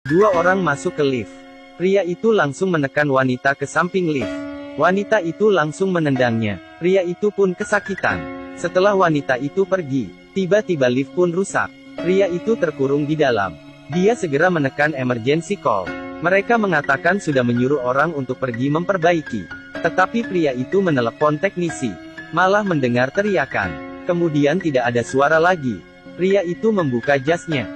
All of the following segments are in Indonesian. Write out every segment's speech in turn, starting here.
Dua orang masuk ke lift. Pria itu langsung menekan wanita ke samping lift. Wanita itu langsung menendangnya. Pria itu pun kesakitan. Setelah wanita itu pergi, tiba-tiba lift pun rusak. Pria itu terkurung di dalam. Dia segera menekan emergency call. Mereka mengatakan sudah menyuruh orang untuk pergi memperbaiki. Tetapi pria itu menelepon teknisi. Malah mendengar teriakan. Kemudian tidak ada suara lagi. Pria itu membuka jasnya.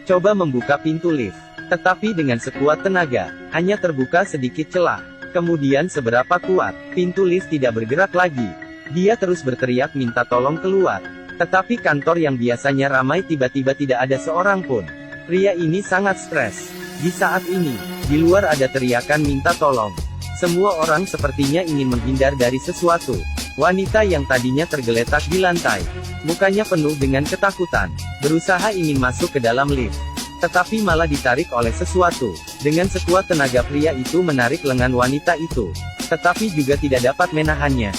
Coba membuka pintu lift. Tetapi dengan sekuat tenaga, hanya terbuka sedikit celah. Kemudian seberapa kuat, pintu lift tidak bergerak lagi. Dia terus berteriak minta tolong keluar. Tetapi kantor yang biasanya ramai tiba-tiba tidak ada seorang pun. Pria ini sangat stres. Di saat ini, di luar ada teriakan minta tolong. Semua orang sepertinya ingin menghindar dari sesuatu. Wanita yang tadinya tergeletak di lantai, mukanya penuh dengan ketakutan, berusaha ingin masuk ke dalam lift. Tetapi malah ditarik oleh sesuatu. Dengan sekuat tenaga pria itu menarik lengan wanita itu. Tetapi juga tidak dapat menahannya.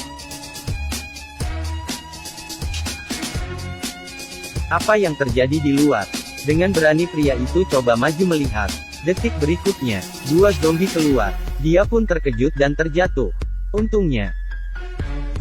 Apa yang terjadi di luar? Dengan berani pria itu coba maju melihat. Detik berikutnya, dua zombie keluar. Dia pun terkejut dan terjatuh. Untungnya,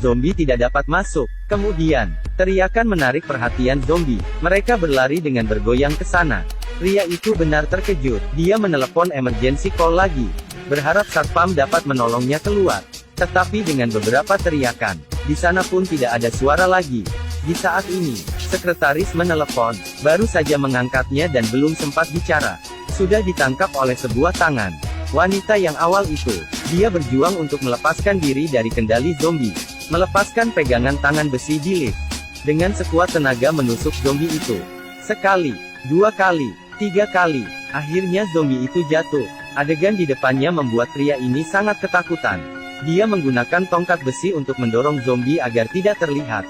zombie tidak dapat masuk. Kemudian, teriakan menarik perhatian zombie. Mereka berlari dengan bergoyang ke sana. Pria itu benar terkejut. Dia menelepon emergency call lagi. Berharap satpam dapat menolongnya keluar. Tetapi dengan beberapa teriakan, di sana pun tidak ada suara lagi. Di saat ini, sekretaris menelepon. Baru saja mengangkatnya dan belum sempat bicara. Sudah ditangkap oleh sebuah tangan. Wanita yang awal itu, dia berjuang untuk melepaskan diri dari kendali zombie. Melepaskan pegangan tangan besi di lift. Dengan sekuat tenaga menusuk zombie itu. Sekali, dua kali, tiga kali. Akhirnya zombie itu jatuh. Adegan di depannya membuat pria ini sangat ketakutan. Dia menggunakan tongkat besi untuk mendorong zombie agar tidak terlihat.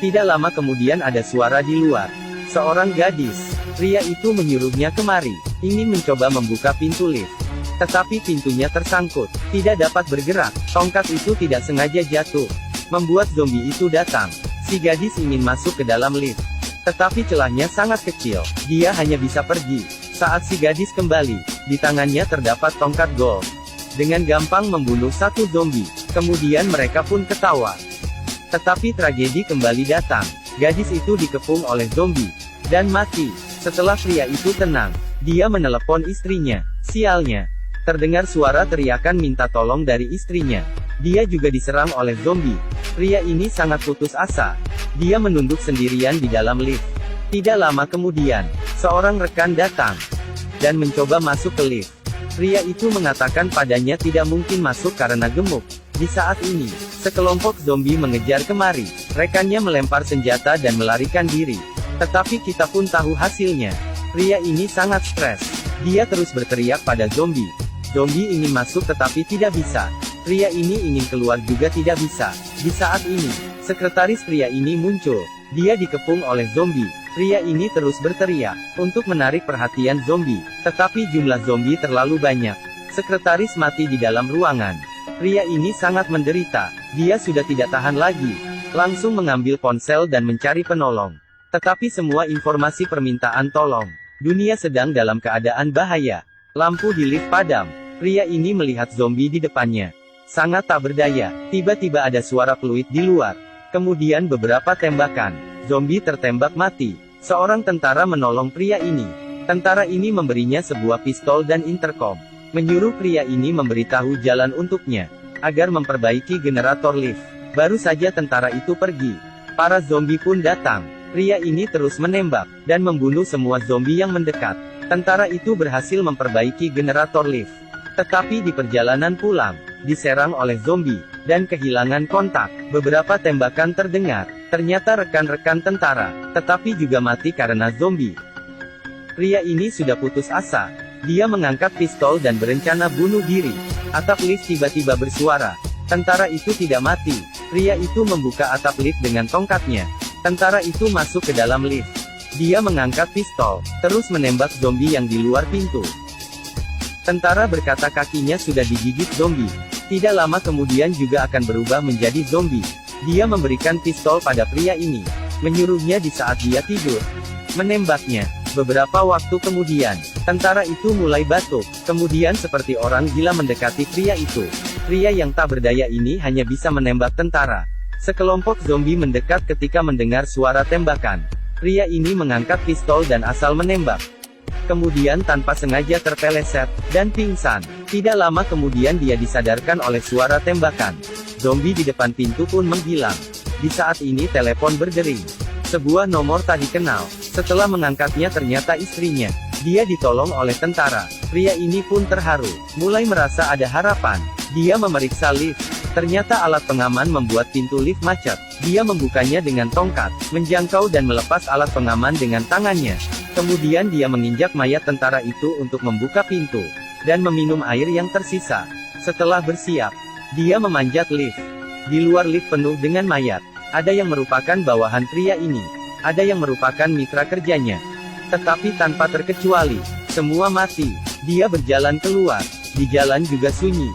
Tidak lama kemudian ada suara di luar. Seorang gadis. Pria itu menyuruhnya kemari. Ingin mencoba membuka pintu lift. Tetapi pintunya tersangkut. Tidak dapat bergerak. Tongkat itu tidak sengaja jatuh. Membuat zombie itu datang. Si gadis ingin masuk ke dalam lift. Tetapi celahnya sangat kecil. Dia hanya bisa pergi. Saat si gadis kembali, di tangannya terdapat tongkat golf. Dengan gampang membunuh satu zombie. Kemudian mereka pun ketawa. Tetapi tragedi kembali datang. Gadis itu dikepung oleh zombie. Dan mati. Setelah pria itu tenang, dia menelepon istrinya. Sialnya. Terdengar suara teriakan minta tolong dari istrinya. Dia juga diserang oleh zombie. Pria ini sangat putus asa. Dia menunduk sendirian di dalam lift. Tidak lama kemudian, seorang rekan datang dan mencoba masuk ke lift. Pria itu mengatakan padanya tidak mungkin masuk karena gemuk. Di saat ini, sekelompok zombie mengejar kemari. Rekannya melempar senjata dan melarikan diri. Tetapi kita pun tahu hasilnya. Pria ini sangat stres. Dia terus berteriak pada zombie. Zombie ingin masuk tetapi tidak bisa. Pria ini ingin keluar juga tidak bisa. Di saat ini, sekretaris pria ini muncul. Dia dikepung oleh zombie. Pria ini terus berteriak untuk menarik perhatian zombie. Tetapi jumlah zombie terlalu banyak. Sekretaris mati di dalam ruangan. Pria ini sangat menderita. Dia sudah tidak tahan lagi. Langsung mengambil ponsel dan mencari penolong. Tetapi semua informasi permintaan tolong. Dunia sedang dalam keadaan bahaya. Lampu di lift padam. Pria ini melihat zombie di depannya. Sangat tak berdaya. Tiba-tiba ada suara peluit di luar. Kemudian beberapa tembakan. Zombie tertembak mati. Seorang tentara menolong pria ini. Tentara ini memberinya sebuah pistol dan intercom. Menyuruh pria ini memberitahu jalan untuknya. Agar memperbaiki generator lift. Baru saja tentara itu pergi. Para zombie pun datang. Pria ini terus menembak. Dan membunuh semua zombie yang mendekat. Tentara itu berhasil memperbaiki generator lift. Tetapi di perjalanan pulang, diserang oleh zombie, dan kehilangan kontak. Beberapa tembakan terdengar. Ternyata rekan-rekan tentara, tetapi juga mati karena zombie. Pria ini sudah putus asa. Dia mengangkat pistol dan berencana bunuh diri. Atap lift tiba-tiba bersuara. Tentara itu tidak mati. Pria itu membuka atap lift dengan tongkatnya. Tentara itu masuk ke dalam lift. Dia mengangkat pistol, terus menembak zombie yang di luar pintu. Tentara berkata kakinya sudah digigit zombie. Tidak lama kemudian juga akan berubah menjadi zombie. Dia memberikan pistol pada pria ini. Menyuruhnya di saat dia tidur. Menembaknya. Beberapa waktu kemudian, tentara itu mulai batuk, kemudian seperti orang gila mendekati pria itu. Pria yang tak berdaya ini hanya bisa menembak tentara. Sekelompok zombie mendekat ketika mendengar suara tembakan. Pria ini mengangkat pistol dan asal menembak. Kemudian tanpa sengaja terpeleset, dan pingsan. Tidak lama kemudian dia disadarkan oleh suara tembakan. Zombie di depan pintu pun menghilang. Di saat ini telepon berdering. Sebuah nomor tak dikenal. Setelah mengangkatnya ternyata istrinya. Dia ditolong oleh tentara. Pria ini pun terharu. Mulai merasa ada harapan. Dia memeriksa lift. Ternyata alat pengaman membuat pintu lift macet. Dia membukanya dengan tongkat, menjangkau dan melepas alat pengaman dengan tangannya. Kemudian dia menginjak mayat tentara itu untuk membuka pintu, dan meminum air yang tersisa. Setelah bersiap, dia memanjat lift. Di luar lift penuh dengan mayat. Ada yang merupakan bawahan pria ini. Ada yang merupakan mitra kerjanya. Tetapi tanpa terkecuali, semua mati. Dia berjalan keluar. Di jalan juga sunyi.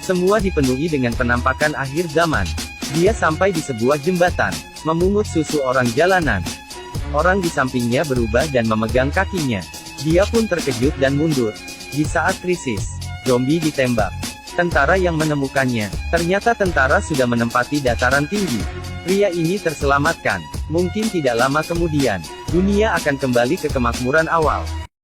Semua dipenuhi dengan penampakan akhir zaman. Dia sampai di sebuah jembatan, memungut susu orang jalanan. Orang di sampingnya berubah dan memegang kakinya. Dia pun terkejut dan mundur. Di saat krisis, zombie ditembak. Tentara yang menemukannya, ternyata tentara sudah menempati dataran tinggi. Pria ini terselamatkan. Mungkin tidak lama kemudian, dunia akan kembali ke kemakmuran awal.